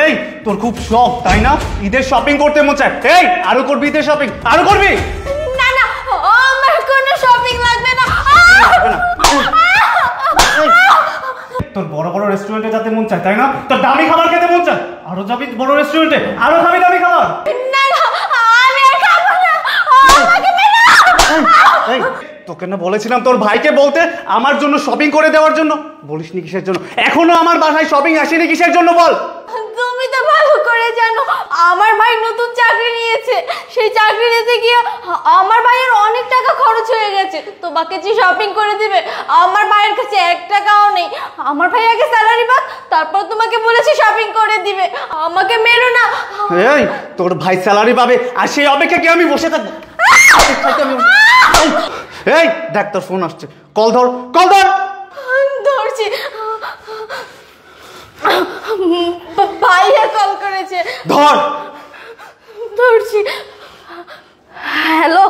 এই তোর খুব শখ তাই না ঈদের শপিং করতে মন চায়? এই আরো করবি ঈদের শপিং, আরো করবি? না না, আমার কোনো শপিং লাগবে না। তোর বড় বড় রেস্টুরেন্টে যেতে মন চায় তাই না? তোর দামি খাবার খেতে মন চায়, আরো যাবি বড় রেস্টুরেন্টে, আরো খাবি দামি খাবার। না না, আমি আর খাবো না, আমাকে বেরো। এই তোকে না বলেছিলাম তোর ভাইকে বলতে আমার জন্য শপিং করে দেওয়ার জন্য, বলিসনি কিসের জন্য? এখনো আমার বাসায় শপিং আসেনি কিসের জন্য বল? তুমি তো ভালো করে জানো আমার ভাই নতুন চাকরি নিয়েছে, সেই চাকরি নিতে গিয়ে আমার ভাইয়ের অনেক টাকা খরচ হয়ে গেছে। তোমাকে যে শপিং করে দিবে, আমার ভাইয়ের কাছে 1 টাকাও নেই। আমার ভাই আগে স্যালারি পাক, তারপর তোমাকে বলেছি শপিং করে দিবে। আমাকে মেরো না। এই তোর ভাই স্যালারি পাবে আর সেই অপেক্ষা কি আমি বসে থাকবো? এই দেখ তোর ফোন আসছে, কল ধর, কল ধর। ধরছি, ভাইয়া কল করেছে। ধর। ধরছি। হ্যালো।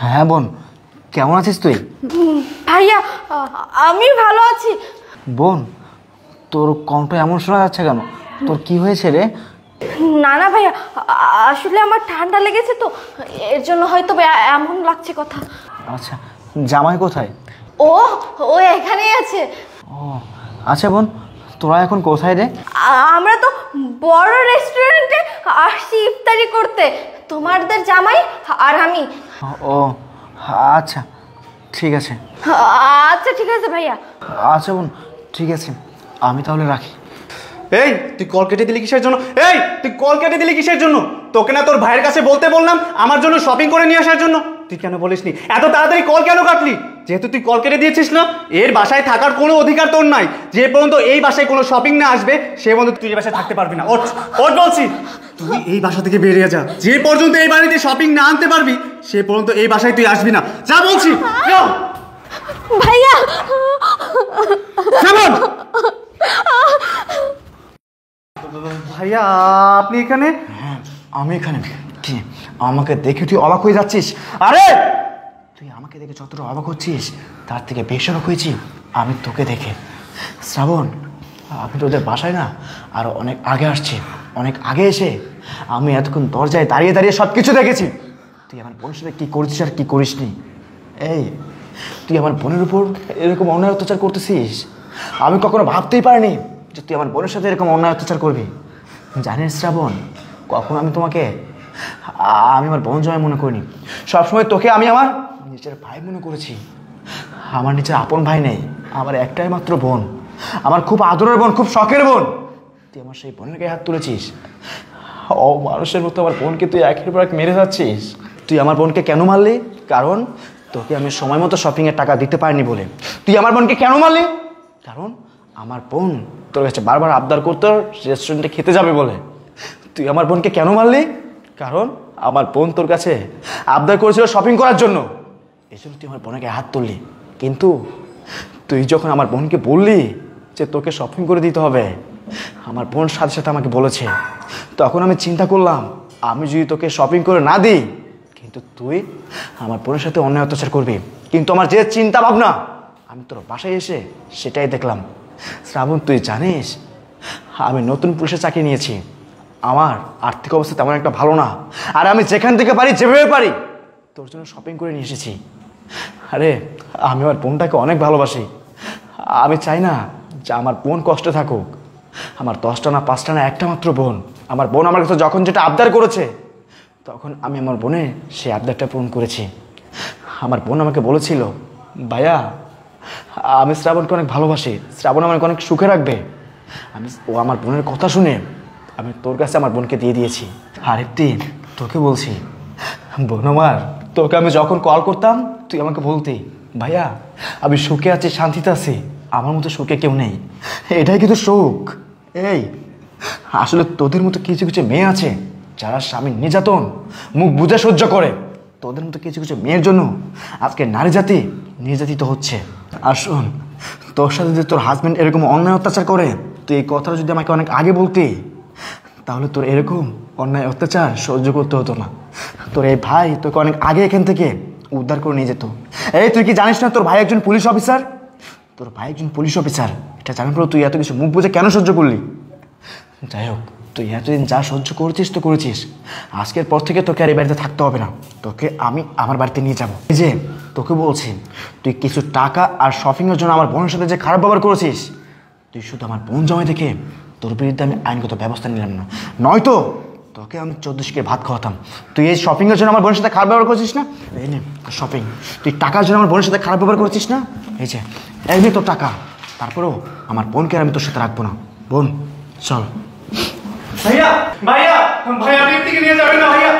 হ্যাঁ বোন, কেমন আছিস তুই? ভাইয়া আমি ভালো আছি। বোন, তোর কণ্ঠ এমন শোনা যাচ্ছে কেন? তোর কি হয়েছে রে? না না ভাইয়া, আসলে আমার ঠান্ডা লেগেছে তো, এর জন্য হয়তো এমন লাগছে কথা। আচ্ছা, জামাই কোথায়? ও ও এখানেই আছে। ও আচ্ছা বোন, তোরা এখন কোথায় রে? আমরা তো বড় রেস্টুরেন্টে আসছি ইফতারি করতে, তোমাদের জামাই আর আমি। ও আচ্ছা ঠিক আছে। আচ্ছা ঠিক আছে ভাইয়া। আচ্ছা বোন ঠিক আছে, আমি তাহলে রাখি। এই তুই কল কেটে দিলি কিসের জন্য? এই তুই কল কেটে দিলি কিসের জন্য? তোকে না তোর ভাইয়ের কাছে বলতে বললাম আমার জন্য শপিং করে নিয়ে আসার জন্য, তুই কেন বলিসনি? এত তাড়াতাড়ি কল কেন কাটলি? যেহেতু তুই কল কেটে দিয়েছিস না, এর বাসায় থাকার কোনো অধিকার তোর নাই। যে পর্যন্ত এই বাসায় কোনো শপিং না আসবে সে পর্যন্ত তুই এই বাসায় থাকতে পারবি না। ওঠ ওঠ বলছি, তুই এই বাসা থেকে বেরিয়ে যা। যে পর্যন্ত এই বাড়িতে শপিং না আনতে পারবি সে পর্যন্ত এই বাসায় তুই আসবি না। যা বলছি। ভাইয়া ভাইয়া আপনি এখানে? হ্যাঁ আমি এখানে। কি আমাকে দেখে তুই অবাক হয়ে যাচ্ছিস? আরে তুই আমাকে দেখে যতটা অবাক হচ্ছিস তার থেকে বেশি অবাক হয়েছি আমি তোকে দেখে। শ্রাবণ, আমি তোদের বাসায় না আর অনেক আগে আসছি। অনেক আগে এসে আমি এতক্ষণ দরজায় দাঁড়িয়ে দাঁড়িয়ে সব কিছু দেখেছি। তুই আমার বোনের সাথে কী করছিস আর কী করিসনি। এই তুই আমার বোনের উপর এরকম অন্যায় অত্যাচার করতেছিস। আমি কখনো ভাবতেই পারিনি যে তুই আমার বোনের সাথে এরকম অন্যায় অত্যাচার করবি। জানিস শ্রাবণ, কখন আমি আমার বোন জয় মনে করিনি। সবসময় তোকে আমি আমার নিজের ভাই মনে করেছি। আমার নিজের আপন ভাই নেই, আমার একটাই মাত্র বোন, আমার খুব আদরের বোন, খুব শখের বোন। তুই আমার সেই বোনের গায়ে হাত তুলেছিস। ও মানুষের মতো আমার বোনকে তুই একের পর এক মেরে যাচ্ছিস। তুই আমার বোনকে কেন মারলি? কারণ তোকে আমি সময় মতো শপিংয়ের টাকা দিতে পারিনি বলে। তুই আমার বোনকে কেন মারলি? কারণ আমার বোন তোর কাছে বারবার আবদার করতো রেস্টুরেন্টে খেতে যাবে বলে। তুই আমার বোনকে কেন মারলি? কারণ আমার বোন তোর কাছে আবদার করেছিল শপিং করার জন্য, এই জন্য তুই আমার বোনকে হাত তুললি। কিন্তু তুই যখন আমার বোনকে বললি যে তোকে শপিং করে দিতে হবে, আমার বোন সাথে সাথে আমাকে বলেছে, তখন আমি চিন্তা করলাম আমি যদি তোকে শপিং করে না দিই কিন্তু তুই আমার বোনের সাথে অন্যায় অত্যাচার করবি। কিন্তু আমার যে চিন্তা ভাবনা আমি তোর বাসায় এসে সেটাই দেখলাম। শ্রাবণ, তুই জানিস আমি নতুন পুলিশের চাকরি নিয়েছি। আমার আর্থিক অবস্থা তেমন একটা ভালো না, আর আমি যেখান থেকে পারি যেভাবে পারি তোর জন্য শপিং করে নিয়ে এসেছি। আরে আমি আমার বোনটাকে অনেক ভালোবাসি। আমি চাই না যে আমার বোন কষ্টে থাকুক। আমার 10টা না 5টা না একটা মাত্র বোন। আমার বোন আমার কাছে যখন যেটা আবদার করেছে তখন আমি আমার বোনের সেই আবদারটা পূরণ করেছি। আমার বোন আমাকে বলেছিল, ভাইয়া আমি শ্রাবণকে অনেক ভালোবাসি, শ্রাবণ আমাকে অনেক সুখে রাখবে। ও আমার বোনের কথা শুনে আমি তোর কাছে আমার বোনকে দিয়ে দিয়েছি। আরেকটি তোকে বলছি, বোন আমার, তোকে আমি যখন কল করতাম তুই আমাকে বলতি, ভাইয়া আমি সুখে আছি, শান্তিতে আছি, আমার মতো সুখে কেউ নেই। এটাই কিন্তু সুখ। এই আসলে তোদের মতো কিছু কিছু মেয়ে আছে যারা স্বামীর নির্যাতন মুখ বুঝে সহ্য করে। তোদের মতো কিছু কিছু মেয়ের জন্য আজকে নারী জাতি নির্যাতিত হচ্ছে। আর শোন, তোর সাথে যদি তোর হাজব্যান্ড এরকম অন্যায় অত্যাচার করে, তুই এই কথাটা যদি আমাকে অনেক আগে বলতি তাহলে তোর এরকম অন্যায় অত্যাচার সহ্য করতে হতো না। তোর এই ভাই তোকে অনেক আগে এখান থেকে উদ্ধার করে নিয়ে যেত। এই তুই কি জানিস না তোর ভাই একজন পুলিশ অফিসার? তোর ভাই একজন পুলিশ অফিসার, এটা এটা জানার পর তুই এত কিছু মুখ বুঝে কেন সহ্য করলি? যাই হোক, তুই এতদিন যা সহ্য করেছিস তো করেছিস, আজকের পর থেকে তোকে আর এই বাড়িতে থাকতে হবে না, তোকে আমি আমার বাড়িতে নিয়ে যাবো। এই যে তোকে বলছি, তুই কিছু টাকা আর শপিংয়ের জন্য আমার বোনের সাথে যে খারাপ ব্যবহার করেছিস, তুই শুধু আমার বোন জমাই দেখে তোর বিরুদ্ধে আমি আইনগত ব্যবস্থা নিলাম না, নয়তো তোকে আমি 14 শিখে ভাত খাওয়াতাম। তুই এই শপিংয়ের জন্য আমার বোনের সাথে খারাপ ব্যবহার করছিস না, এই নে শপিং। তুই টাকার জন্য আমার বোনের সাথে খারাপ ব্যবহার করছিস না, এই যে এই নে তোর টাকা। তারপরেও আমার বোনকে আর আমি তোর সাথে রাখবো না। বোন চল। ভাইয়া ভাইয়া ভাইয়া আপনি থেকে নিয়ে যাবেন না ভাইয়া।